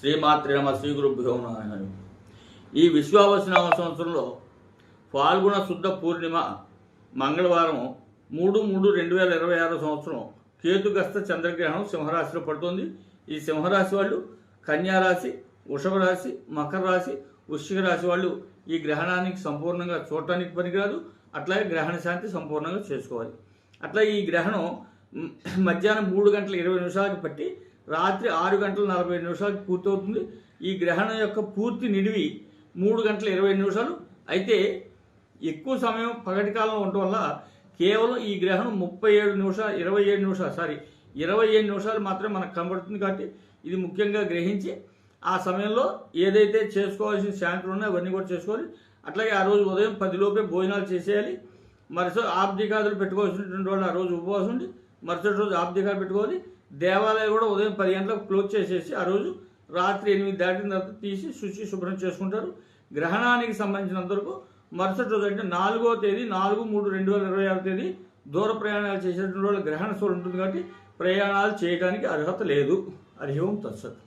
శ్రీమాత్రే నమ. శ్రీ గురుభ్యో నమః. ఈ విశ్వావసునామ సంవత్సరంలో ఫాల్గుణ శుద్ధ పూర్ణిమ మంగళవారం 3/3/2026 సంవత్సరం కేతుగ్రస్త చంద్రగ్రహణం సింహరాశిలో పడుతుంది. ఈ సింహరాశి వాళ్ళు కన్యారాశి, వృషభ రాశి, మకర రాశి, వృశ్చిక రాశి వాళ్ళు ఈ గ్రహణానికి సంపూర్ణంగా చూడటానికి పనికిరాదు. అట్లాగే గ్రహణ శాంతి సంపూర్ణంగా చేసుకోవాలి. అట్లా ఈ గ్రహణం మధ్యాహ్నం 3:20 పట్టి రాత్రి 6:40 పూర్తవుతుంది. ఈ గ్రహణం యొక్క పూర్తి నిడివి 3:20. అయితే ఎక్కువ సమయం పగటి కాలం ఉండటం వల్ల కేవలం ఈ గ్రహణం 27 నిమిషాలు మాత్రమే మనకు కనబడుతుంది. కాబట్టి ఇది ముఖ్యంగా గ్రహించి ఆ సమయంలో ఏదైతే చేసుకోవాల్సిన శాంతులు ఉన్నాయో అవన్నీ కూడా చేసుకోవాలి. అట్లాగే ఆ రోజు ఉదయం 10 లోపే భోజనాలు చేసేయాలి. మరుసటి ఆబ్దికాదులు పెట్టుకోవాల్సినటువంటి వాళ్ళు ఆ రోజు ఉపవాసం ఉండి మరుసటి రోజు ఆబ్దికాలు పెట్టుకోవాలి. దేవాలయాలు కూడా ఉదయం 10 గంటలకు క్లోజ్ చేసేసి ఆ రోజు రాత్రి 8 దాటిన తర్వాత తీసి శుభ్రం చేసుకుంటారు. గ్రహణానికి సంబంధించినంతవరకు మరుసటి రోజు అంటే 4వ తేదీ 4/3/2026 దూర ప్రయాణాలు చేసేటువంటి వాళ్ళు గ్రహణ సూర్యుడు ఉంటుంది. కాబట్టి ప్రయాణాలు చేయడానికి అర్హత లేదు. హరి ఓం తత్సత్.